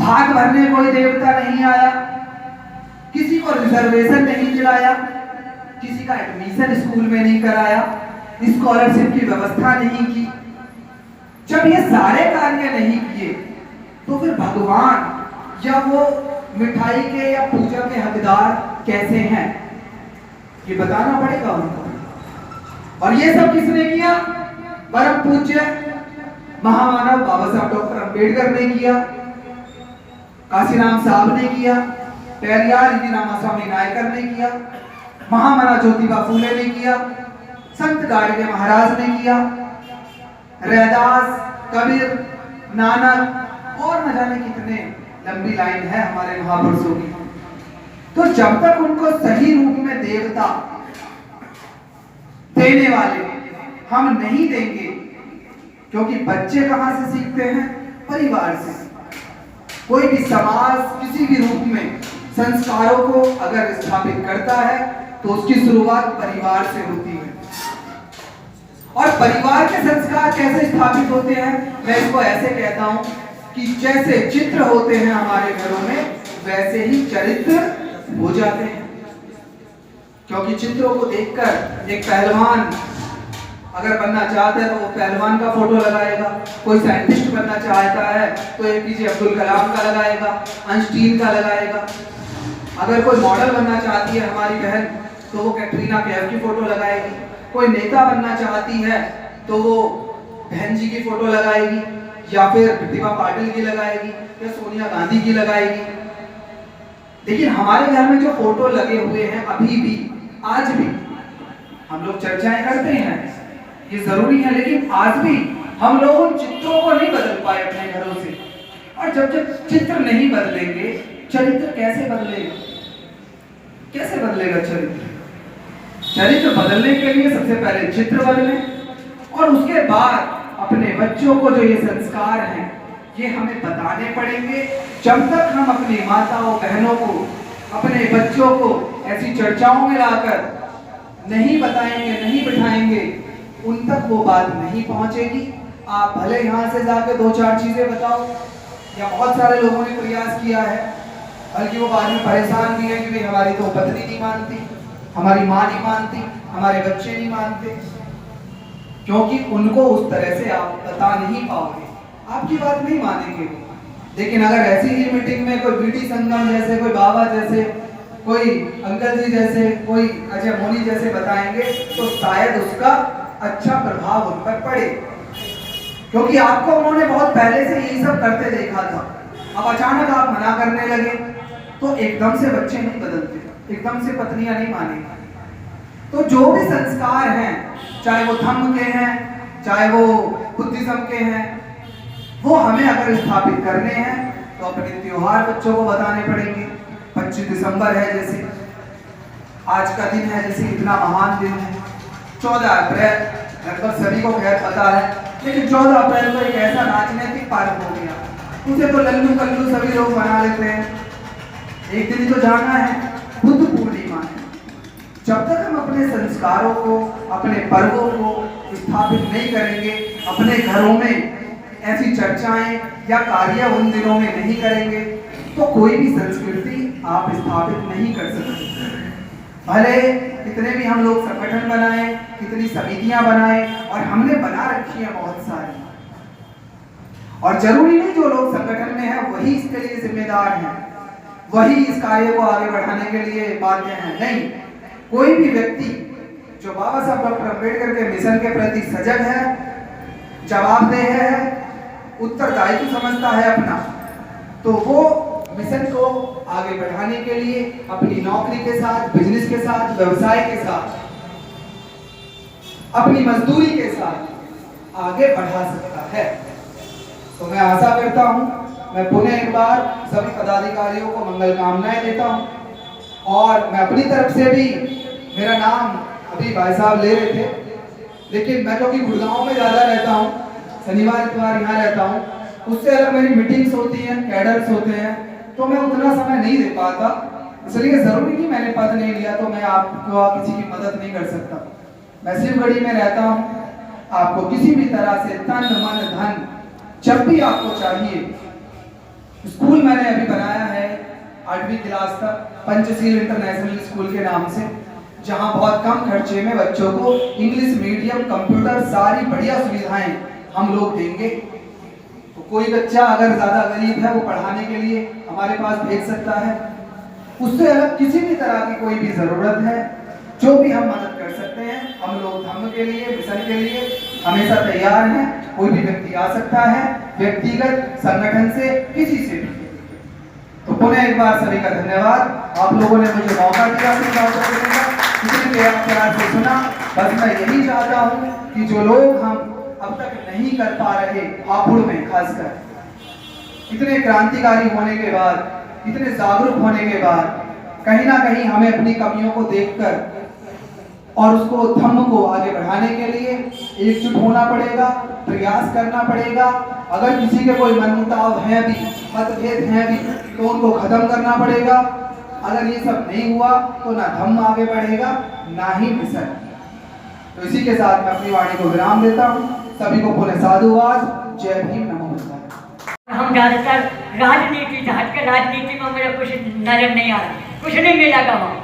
भाग भरने कोई देवता नहीं आया, किसी को रिजर्वेशन नहीं दिलाया, किसी का एडमिशन स्कूल में नहीं कराया, स्कॉलरशिप की व्यवस्था नहीं की। जब ये सारे कार्य नहीं किए तो फिर भगवान या वो मिठाई के या पूजा के हकदार कैसे हैं, ये बताना पड़ेगा उनको। और ये सब किसने किया? परम पूज्य महामानव बाबा साहब डॉक्टर अंबेडकर ने किया, काशीराम साहब ने किया, पेरियार जी रामास्वामी नायकर ने किया, महामना ज्योतिबा फूले ने किया, संत गाडगे महाराज ने किया, रैदास, कबीर, नानक और न जाने कितने लंबी लाइन है हमारे महापुरुषों की। तो जब तक उनको सही रूप में देवता देने वाले हम नहीं देंगे, क्योंकि बच्चे कहां से सीखते हैं? परिवार से। कोई भी समाज किसी भी रूप में संस्कारों को अगर स्थापित करता है तो उसकी शुरुआत परिवार से होती है। और परिवार के संस्कार कैसे स्थापित होते हैं? मैं इसको ऐसे कहता हूं कि जैसे चित्र होते हैं हमारे घरों में, वैसे ही चरित्र हो जाते हैं। क्योंकि चित्रों को देखकर एक पहलवान अगर बनना चाहता है तो वो पहलवान का फोटो लगाएगा, कोई साइंटिस्ट बनना चाहता है तो एपीजे अब्दुल कलाम का लगाएगा, आइंस्टीन का लगाएगा। अगर कोई मॉडल बनना चाहती है हमारी बहन तो वो कैटरीना कैफ की फोटो लगाएगी, कोई नेता बनना चाहती है तो वो बहन जी की फोटो लगाएगी, या फिर प्रतिभा पाटिल की लगाएगी, या सोनिया गांधी की लगाएगी। लेकिन हमारे घर में जो फोटो लगे हुए हैं अभी भी, आज भी हम लोग चर्चाएं करते हैं, ये जरूरी है, लेकिन आज भी हम लोग उन चित्रों को नहीं बदल पाए अपने घरों से। और जब चित्र नहीं बदलेंगे, चरित्र कैसे बदलेगा? कैसे बदलेगा चरित्र? चरित्र बदलने के लिए सबसे पहले चित्र बदले, और उसके बाद अपने बच्चों को जो ये संस्कार हैं ये हमें बताने पड़ेंगे। जब तक हम अपनी माताओं बहनों को, अपने बच्चों को ऐसी चर्चाओं में लाकर नहीं बताएंगे, नहीं बिठाएंगे, उन तक वो बात नहीं पहुंचेगी। आप भले यहाँ से जाके दो चार चीजें बताओ, या बहुत सारे लोगों ने प्रयास किया है, बल्कि वो बाद में परेशान भी है कि भाई हमारी तो पत्नी नहीं मानती, हमारी माँ नहीं मानती, हमारे बच्चे नहीं मानते, क्योंकि उनको उस तरह से आप बता नहीं पाओगे, आपकी बात नहीं मानेंगे। लेकिन अगर ऐसी ही मीटिंग में कोई बीडी संगम जैसे, कोई बाबा जैसे, कोई अंकल जी जैसे, कोई अजय मोनी जैसे बताएंगे तो शायद उसका अच्छा प्रभाव उन पर पड़े, क्योंकि आपको उन्होंने बहुत पहले से यही सब करते देखा था। अब अचानक आप मना करने लगे तो एकदम से बच्चे नहीं बदलते, एकदम से पत्नियां नहीं मानेंगी। तो जो भी संस्कार हैं, चाहे वो धम्म के हैं, चाहे वो बुद्धिज्म के हैं, वो हमें अगर स्थापित करने हैं तो अपने त्योहार बच्चों को बताने पड़ेंगे। 25 दिसंबर है जैसे, आज का दिन है जैसे, इतना महान दिन है। 14 अप्रैल लगभग सभी को खैर पता है, लेकिन 14 अप्रैल को एक ऐसा राजनीतिक पर्व हो गया, उसे तो लल्लू कल्लू सभी लोग मना लेते हैं। एक दिन तो जाना है, बुद्ध पूर्णिमा है। जब तक हम अपने संस्कारों को, अपने पर्वों को स्थापित नहीं करेंगे, अपने घरों में ऐसी चर्चाएं या कार्य उन दिनों में नहीं करेंगे, तो कोई भी संस्कृति आप स्थापित नहीं कर सकते। भले कितने भी हम लोग संगठन बनाए, कितनी समितियां बनाए, और हमने बना रखी है बहुत सारी, और जरूरी नहीं जो लोग संगठन में हैं वही इसके लिए जिम्मेदार हैं, वही इस कार्य को आगे बढ़ाने के लिए बाध्य हैं। नहीं, कोई भी व्यक्ति जो बाबा साहब डॉक्टर अंबेडकर के मिशन के प्रति सजग है, जवाबदेह है, उत्तरदायित्व समझता है अपना, तो वो मिशन को आगे बढ़ाने के लिए अपनी नौकरी के साथ, बिजनेस के साथ, व्यवसाय के साथ, अपनी मजदूरी के साथ आगे बढ़ा सकता है। तो मैं आशा करता हूं, मैं पुनः एक बार सभी पदाधिकारियों को मंगल कामनाएं देता हूं, और मैं अपनी तरफ से भी, मेरा नाम अभी भाई साहब ले रहे थे, लेकिन मैं क्योंकि गुड़गांव में ज़्यादा रहता हूँ, शनिवार इतवार यहाँ रहता हूँ, उससे अलग मेरी मीटिंग्स होती हैं, कैडर्स होते हैं, तो मैं उतना समय नहीं दे पाता, इसलिए जरूरी नहीं मैंने पद नहीं लिया तो मैं आपको किसी की मदद नहीं कर सकता। मैं शिवगढ़ी में रहता हूँ, आपको किसी भी तरह से तन मन धन जब भी आपको चाहिए स्कूल मैंने अभी बनाया है 8वीं क्लास तक पंचशील इंटरनेशनल स्कूल के नाम से, जहां बहुत कम खर्चे में बच्चों को इंग्लिश मीडियम, कंप्यूटर, सारी बढ़िया सुविधाएं हम लोग देंगे। तो कोई बच्चा अगर ज्यादा गरीब है वो पढ़ाने के लिए हमारे पास भेज सकता है। उससे अलग किसी भी तरह की कोई भी जरूरत है, जो भी हम मदद कर सकते हैं, हम लोग धर्म के लिए, मिशन के लिए हमेशा तैयार हैं। कोई भी व्यक्ति आ सकता है, व्यक्तिगत, संगठन से, किसी से भी। तो पुनः एक बार सभी का धन्यवाद। आप लोगों ने मुझे मौका दिया इतने प्यार से सुना। बस मैं यही चाहता हूँ कि जो लोग हम अब तक नहीं कर पा रहे, हापुड़ में खासकर इतने क्रांतिकारी होने के बाद, इतने जागरूक होने के बाद, कहीं ना कहीं हमें अपनी कमियों को देखकर और उसको धम्म को आगे बढ़ाने के लिए एकजुट होना पड़ेगा, प्रयास करना पड़ेगा। अगर किसी के कोई मनमुटाव है भी, मतभेद हैं भी, तो उनको खत्म करना पड़ेगा। अगर ये सब नहीं हुआ तो ना धम्म आगे बढ़ेगा, ना ही मिशन। तो इसी के साथ मैं अपनी वाणी को विराम देता हूँ। सभी को पुनः साधुवाद। जय भीम, नमो बुद्धाय। हम ज्यादातर राजनीति से हटकर, राजनीति में मेरा कुछ नजर नहीं आ रहा, कुछ नहीं मिलेगा वहाँ,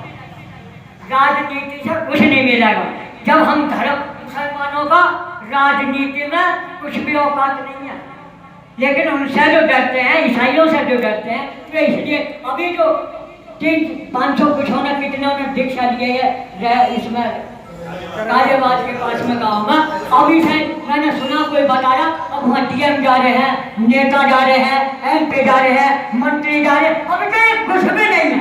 राजनीति से कुछ नहीं मिलेगा। जब हम धर्म, मुसलमानों का राजनीति में कुछ भी औकात नहीं है, लेकिन उनसे जो डरते हैं, ईसाइयों से जो डरते हैं, वे इसलिए अभी जो 300-500 कुछ होना, कितने उन्होंने दीक्षा लिए है इसमें कार्यवाद के पास में गाँव में। अभी से मैंने सुना कोई बताया, अब वहाँ डीएम जा रहे हैं, नेता जा रहे हैं, एमपी जा रहे हैं, मंत्री जा रहे हैं, अभी तो कुछ भी नहीं है।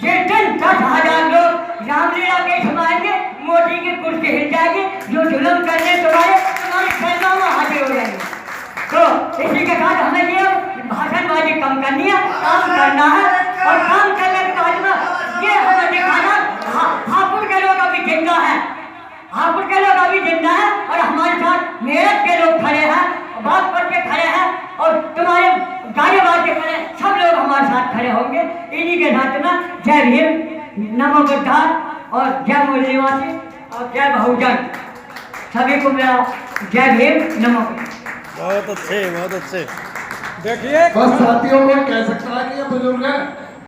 जिस दिन 10,000 लोग रामलीला के समाएंगे, मोदी की कुर्सी हिल जाएगी, जो जुल्म करने तुम्हारे सेना में हाजिर हो जाएंगे। तो इसी के साथ हमें ये भाषणबाजी कम करनी है, काम करना है, और काम करने के बाद में ये हमें दिखाना, हापुड़ के लोग अभी जिंदा है, हापुड़ के लोग अभी जिंदा है, और हमारे साथ मेरठ के लोग खड़े हैं, बागपत के खड़े हैं, और तुम्हारे गाजियाबाद के खड़े, सब लोग हमारे साथ खड़े होंगे। इन्हीं के साथ में जय भीम, नमो बुद्धाय, और जय मूल निवासी, और जय बहुजन। सभी को मेरा जय भीम, नमो बुद्धाय। बहुत अच्छे, बहुत अच्छे। देखिए, बस साथियों को कह सकता है कि ये बुजुर्ग है।